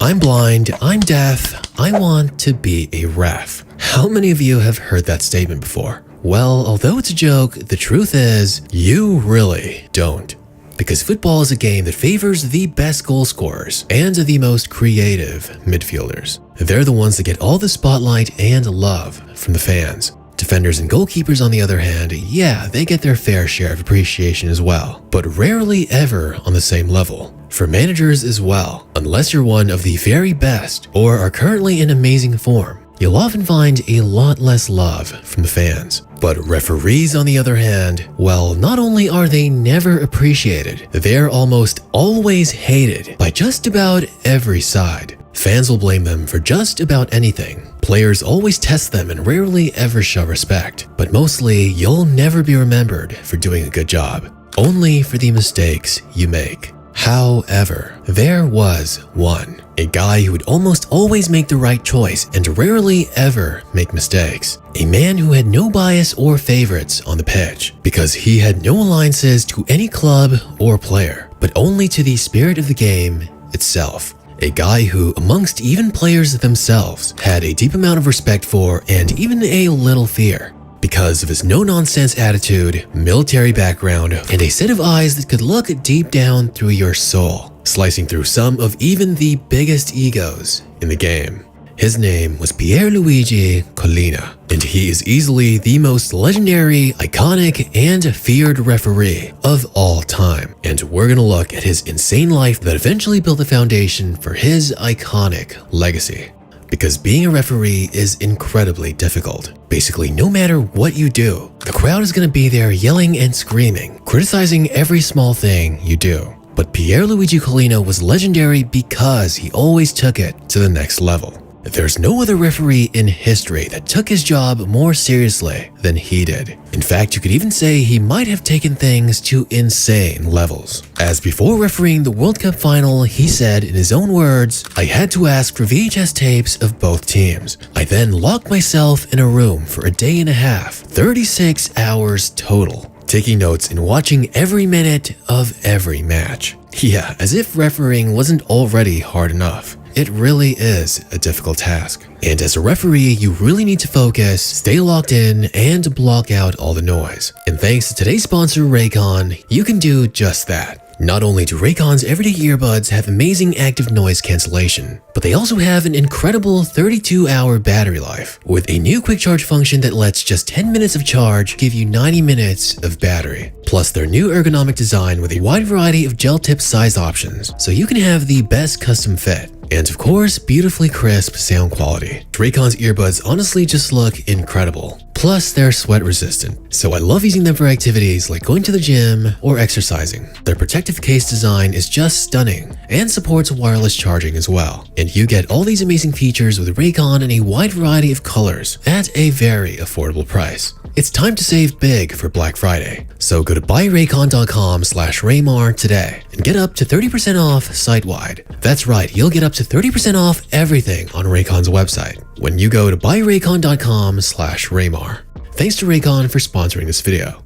I'm blind, I'm deaf, I want to be a ref. How many of you have heard that statement before? Well, although it's a joke, the truth is, you really don't. Because football is a game that favors the best goal scorers and the most creative midfielders. They're the ones that get all the spotlight and love from the fans. Defenders and goalkeepers, on the other hand, yeah, they get their fair share of appreciation as well, but rarely ever on the same level. For managers as well, unless you're one of the very best or are currently in amazing form, you'll often find a lot less love from the fans. But referees, on the other hand, well, not only are they never appreciated, they're almost always hated by just about every side. Fans will blame them for just about anything. Players always test them and rarely ever show respect. But mostly, you'll never be remembered for doing a good job, only for the mistakes you make. However, there was one, a guy who would almost always make the right choice and rarely ever make mistakes. A man who had no bias or favorites on the pitch, because he had no alliances to any club or player, but only to the spirit of the game itself. A guy who, amongst even players themselves, had a deep amount of respect for and even a little fear, because of his no-nonsense attitude, military background, and a set of eyes that could look deep down through your soul, slicing through some of even the biggest egos in the game. His name was Pierluigi Collina, and he is easily the most legendary, iconic, and feared referee of all time. And we're gonna look at his insane life that eventually built the foundation for his iconic legacy. Because being a referee is incredibly difficult. Basically, no matter what you do, the crowd is gonna be there yelling and screaming, criticizing every small thing you do. But Pierluigi Collina was legendary because he always took it to the next level. There's no other referee in history that took his job more seriously than he did. In fact, you could even say he might have taken things to insane levels. As before refereeing the World Cup final, he said in his own words, "I had to ask for VHS tapes of both teams. I then locked myself in a room for a day and a half, 36 hours total, taking notes and watching every minute of every match." Yeah, as if refereeing wasn't already hard enough. It really is a difficult task. And as a referee, you really need to focus, stay locked in, and block out all the noise. And thanks to today's sponsor, Raycon, you can do just that. Not only do Raycon's everyday earbuds have amazing active noise cancellation, but they also have an incredible 32-hour battery life, with a new quick charge function that lets just 10 minutes of charge give you 90 minutes of battery. Plus their new ergonomic design with a wide variety of gel tip size options, so you can have the best custom fit. And of course, beautifully crisp sound quality. Raycon's earbuds honestly just look incredible. Plus, they're sweat resistant, so I love using them for activities like going to the gym or exercising. Their protective case design is just stunning and supports wireless charging as well. And you get all these amazing features with Raycon in a wide variety of colors at a very affordable price. It's time to save big for Black Friday. So go to buyraycon.com/Raymar today and get up to 30% off site-wide. That's right, you'll get up to 30% off everything on Raycon's website when you go to buyraycon.com/Raymar. Thanks to Raycon for sponsoring this video.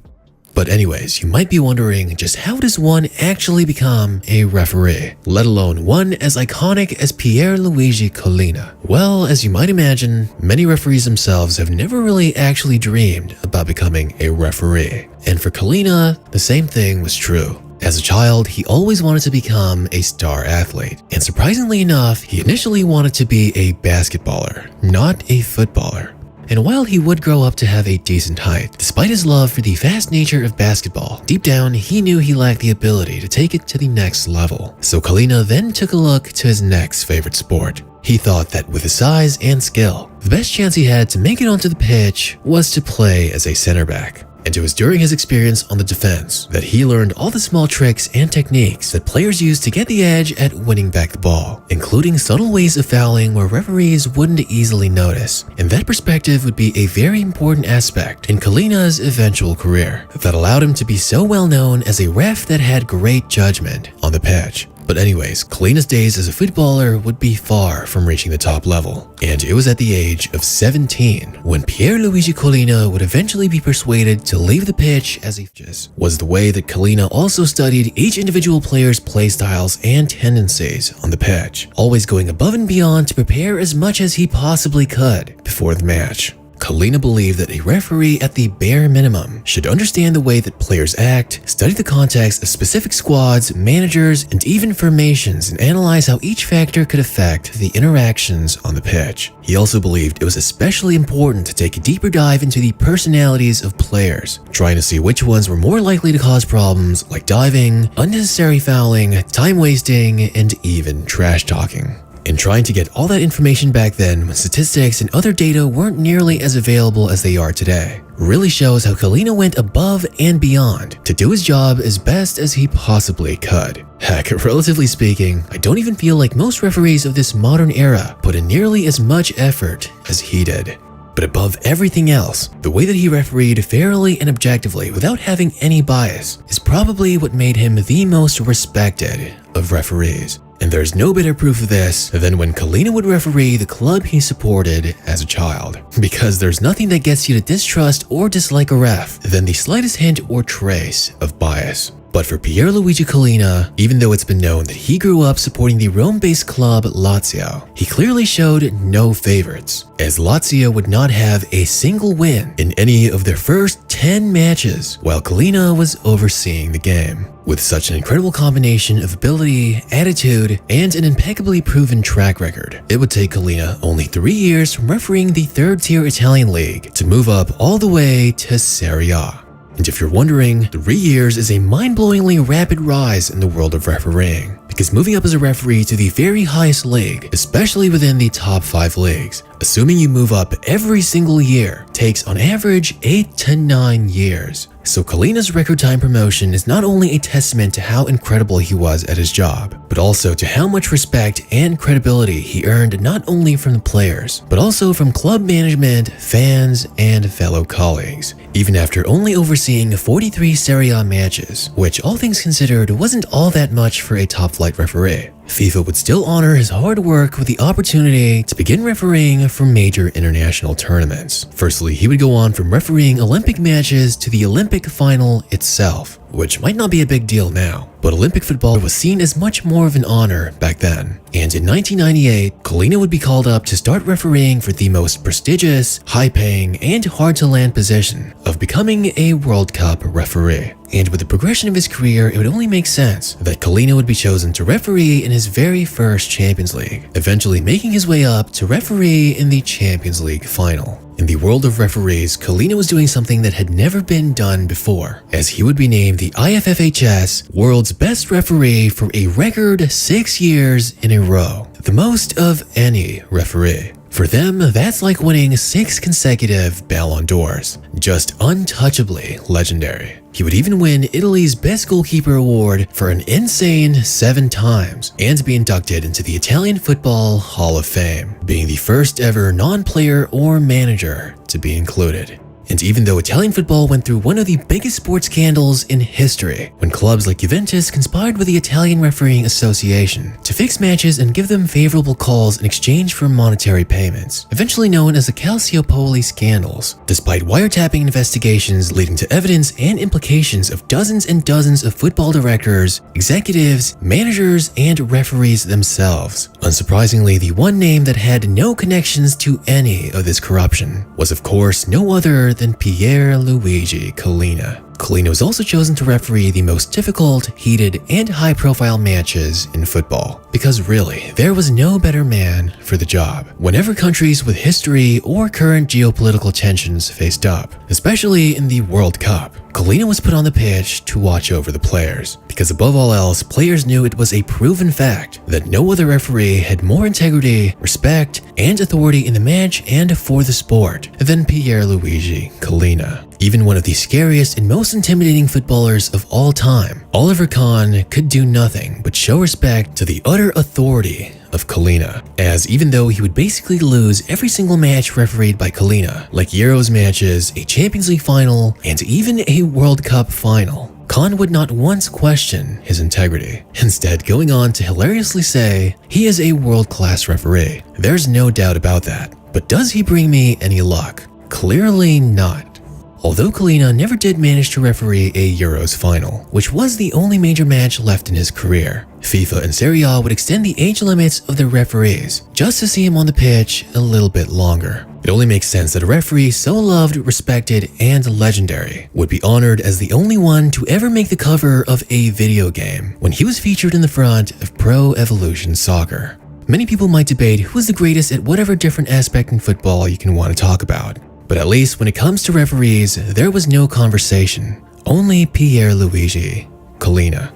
But anyways, you might be wondering just how does one actually become a referee, let alone one as iconic as Pierluigi Collina? Well, as you might imagine, many referees themselves have never really actually dreamed about becoming a referee. And for Collina, the same thing was true. As a child, he always wanted to become a star athlete. And surprisingly enough, he initially wanted to be a basketballer, not a footballer. And while he would grow up to have a decent height, despite his love for the fast nature of basketball, deep down he knew he lacked the ability to take it to the next level. So Collina then took a look to his next favorite sport. He thought that with his size and skill, the best chance he had to make it onto the pitch was to play as a center back. And it was during his experience on the defense that he learned all the small tricks and techniques that players use to get the edge at winning back the ball, including subtle ways of fouling where referees wouldn't easily notice. And that perspective would be a very important aspect in Collina's eventual career that allowed him to be so well known as a ref that had great judgment on the pitch. But anyways, Kalina's days as a footballer would be far from reaching the top level. And it was at the age of 17 when Pierluigi Collina would eventually be persuaded to leave the pitch, as he just was the way that Collina also studied each individual player's play styles and tendencies on the pitch, always going above and beyond to prepare as much as he possibly could before the match. Collina believed that a referee at the bare minimum should understand the way that players act, study the context of specific squads, managers, and even formations, and analyze how each factor could affect the interactions on the pitch. He also believed it was especially important to take a deeper dive into the personalities of players, trying to see which ones were more likely to cause problems like diving, unnecessary fouling, time wasting, and even trash talking. In trying to get all that information back then, when statistics and other data weren't nearly as available as they are today, really shows how Collina went above and beyond to do his job as best as he possibly could. Heck, relatively speaking, I don't even feel like most referees of this modern era put in nearly as much effort as he did. But above everything else, the way that he refereed fairly and objectively without having any bias is probably what made him the most respected of referees. And there's no better proof of this than when Collina would referee the club he supported as a child. Because there's nothing that gets you to distrust or dislike a ref than the slightest hint or trace of bias. But for Pierluigi Collina, even though it's been known that he grew up supporting the Rome-based club Lazio, he clearly showed no favorites, as Lazio would not have a single win in any of their first 10 matches while Collina was overseeing the game. With such an incredible combination of ability, attitude, and an impeccably proven track record, it would take Collina only 3 years from refereeing the third-tier Italian league to move up all the way to Serie A. And if you're wondering, 3 years is a mind-blowingly rapid rise in the world of refereeing, because moving up as a referee to the very highest league, especially within the top 5 leagues, assuming you move up every single year, takes on average 8 to 9 years. So Collina's record time promotion is not only a testament to how incredible he was at his job, but also to how much respect and credibility he earned not only from the players, but also from club management, fans, and fellow colleagues. Even after only overseeing 43 Serie A matches, which all things considered wasn't all that much for a top-flight referee, FIFA would still honor his hard work with the opportunity to begin refereeing for major international tournaments. Firstly, he would go on from refereeing Olympic matches to the Olympic final itself, which might not be a big deal now, but Olympic football was seen as much more of an honor back then. And in 1998, Collina would be called up to start refereeing for the most prestigious, high-paying, and hard-to-land position of becoming a World Cup referee. And with the progression of his career, it would only make sense that Collina would be chosen to referee in his very first Champions League, eventually making his way up to referee in the Champions League final. In the world of referees, Collina was doing something that had never been done before, as he would be named the IFFHS World's Best Referee for a record 6 years in a row, the most of any referee. For them, that's like winning 6 consecutive Ballon d'Ors, just untouchably legendary. He would even win Italy's Best Goalkeeper award for an insane 7 times and be inducted into the Italian Football Hall of Fame, being the first ever non-player or manager to be included. And even though Italian football went through one of the biggest sports scandals in history, when clubs like Juventus conspired with the Italian Refereeing Association to fix matches and give them favorable calls in exchange for monetary payments, eventually known as the Calciopoli scandals, despite wiretapping investigations leading to evidence and implications of dozens and dozens of football directors, executives, managers, and referees themselves. Unsurprisingly, the one name that had no connections to any of this corruption was of course no other than Pierluigi Collina. Collina was also chosen to referee the most difficult, heated, and high-profile matches in football, because really, there was no better man for the job. Whenever countries with history or current geopolitical tensions faced up, especially in the World Cup, Collina was put on the pitch to watch over the players, because above all else, players knew it was a proven fact that no other referee had more integrity, respect, and authority in the match and for the sport than Pierluigi Collina. Even one of the scariest and most intimidating footballers of all time, Oliver Kahn could do nothing but show respect to the utter authority of Collina, as even though he would basically lose every single match refereed by Collina, like Euros matches, a Champions League final, and even a World Cup final, Khan would not once question his integrity, instead going on to hilariously say, "He is a world-class referee. There's no doubt about that. But does he bring me any luck? Clearly not." Although Collina never did manage to referee a Euros final, which was the only major match left in his career, FIFA and Serie A would extend the age limits of their referees just to see him on the pitch a little bit longer. It only makes sense that a referee so loved, respected, and legendary would be honored as the only one to ever make the cover of a video game when he was featured in the front of Pro Evolution Soccer. Many people might debate who is the greatest at whatever different aspect in football you can want to talk about. But at least when it comes to referees, there was no conversation. Only Pierluigi Collina.